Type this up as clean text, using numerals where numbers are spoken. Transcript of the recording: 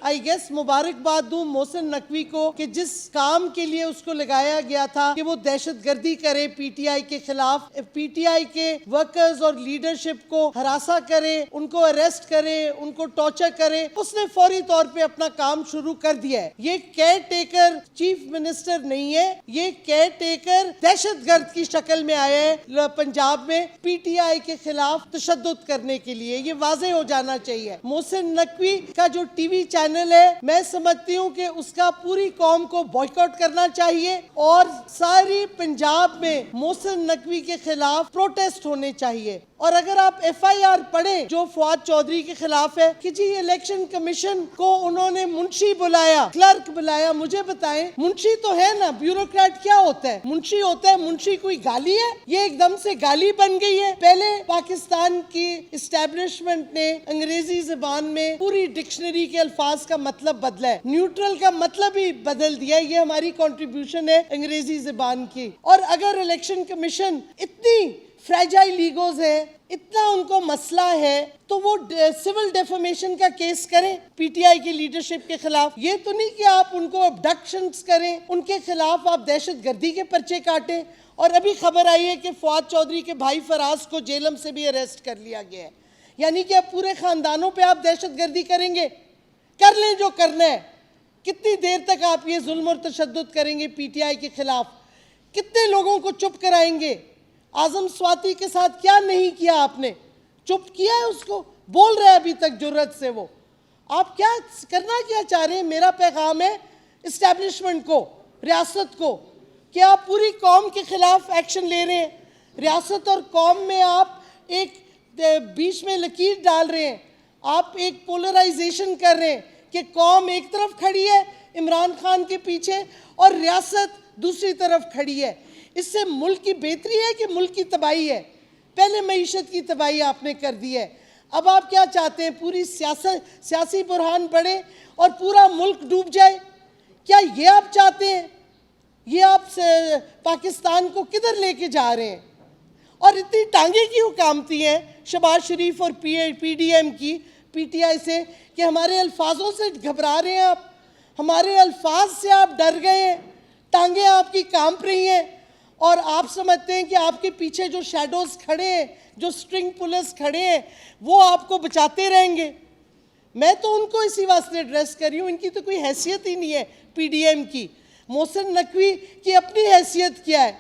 I guess مبارکباد دوں محسن نقوی کو کہ جس کام کے لیے اس کو لگایا گیا تھا کہ وہ دہشت گردی کرے پی ٹی آئی کے خلاف، پی ٹی آئی کے ورکرز اور لیڈرشپ کو ہراساں کرے، ان کو اریسٹ کرے، ان کو ٹارچر کرے، اس نے فوری طور پہ اپنا کام شروع کر دیا ہے۔ یہ کیئر ٹیکر چیف منسٹر نہیں ہے، یہ کیئر ٹیکر دہشت گرد کی شکل میں آیا ہے پنجاب میں پی ٹی آئی کے خلاف تشدد کرنے کے لیے۔ یہ واضح ہو جانا چاہیے۔ محسن نقوی کا جو ٹی وی چینل ہے، میں سمجھتی ہوں کہ اس کا پوری قوم کو بائیکاٹ کرنا چاہیے اور ساری پنجاب میں محسن نقوی کے خلاف پروٹیسٹ ہونے چاہیے۔ اور اگر آپ ایف آئی آر پڑھیں جو فواد چودھری کے خلاف ہے کہ جی الیکشن کمیشن کو انہوں نے منشی بلایا، کلرک بلایا، مجھے بتائیں منشی تو ہے نا، بیوروکریٹ کیا ہوتا ہے؟ منشی ہوتا ہے، منشی کوئی گالی ہے؟ یہ ایک دم سے گالی بن گئی ہے۔ پہلے پاکستان کی اسٹیبلشمنٹ نے انگریزی زبان میں پوری ڈکشنری کے الفاظ کا مطلب بدلا ہے، نیوٹرل کا مطلب ہی بدل دیا ہے۔ یہ ہماری کنٹریبیوشن ہے انگریزی زبان کی۔ اور اگر الیکشن کمیشن اتنی فریجائل ایگوز ہے، اتنا ان کو مسئلہ ہے، تو وہ سول ڈیفیمیشن کا کیس کریں پی ٹی آئی کی لیڈرشپ کے خلاف۔ یہ تو نہیں کہ آپ ان کو ابڈکشنز کریں، ان کے خلاف آپ دہشت گردی کے پرچے کاٹیں۔ اور ابھی خبر آئی ہے کہ فواد چودھری کے بھائی فراز کو جیلم سے بھی اریسٹ کر لیا گیا ہے۔ یعنی کہ اب پورے خاندانوں پہ آپ دہشت گردی کریں گے؟ کر لیں جو کرنا ہے۔ کتنی دیر تک آپ یہ ظلم اور تشدد کریں گے پی ٹی آئی کے خلاف؟ کتنے لوگوں کو چپ کرائیں گے؟ اعظم سواتی کے ساتھ کیا نہیں کیا آپ نے؟ چپ کیا ہے اس کو؟ بول رہے ابھی تک جرأت سے وہ۔ آپ کیا کرنا کیا چاہ رہے ہیں؟ میرا پیغام ہے اسٹیبلشمنٹ کو، ریاست کو، کہ آپ پوری قوم کے خلاف ایکشن لے رہے ہیں۔ ریاست اور قوم میں آپ ایک بیچ میں لکیر ڈال رہے ہیں، آپ ایک پولرائزیشن کر رہے ہیں کہ قوم ایک طرف کھڑی ہے عمران خان کے پیچھے اور ریاست دوسری طرف کھڑی ہے۔ اس سے ملک کی بہتری ہے کہ ملک کی تباہی ہے؟ پہلے معیشت کی تباہی آپ نے کر دی ہے، اب آپ کیا چاہتے ہیں؟ پوری سیاسی بحران بڑھے اور پورا ملک ڈوب جائے؟ کیا یہ آپ چاہتے ہیں؟ یہ آپ پاکستان کو کدھر لے کے جا رہے ہیں؟ اور اتنی ٹانگیں کیوں کامتی ہیں شہباز شریف اور پی ڈی ایم کی پی ٹی آئی سے کہ ہمارے الفاظوں سے گھبرا رہے ہیں آپ، ہمارے الفاظ سے آپ ڈر گئے ہیں، ٹانگیں آپ کی کانپ رہی ہیں اور آپ سمجھتے ہیں کہ آپ کے پیچھے جو شیڈوز کھڑے ہیں، جو سٹرنگ پولرز کھڑے ہیں، وہ آپ کو بچاتے رہیں گے؟ میں تو ان کو اسی واسطے ایڈریس کر رہی ہوں، ان کی تو کوئی حیثیت ہی نہیں ہے پی ڈی ایم کی۔ محسن نقوی کی اپنی حیثیت کیا ہے؟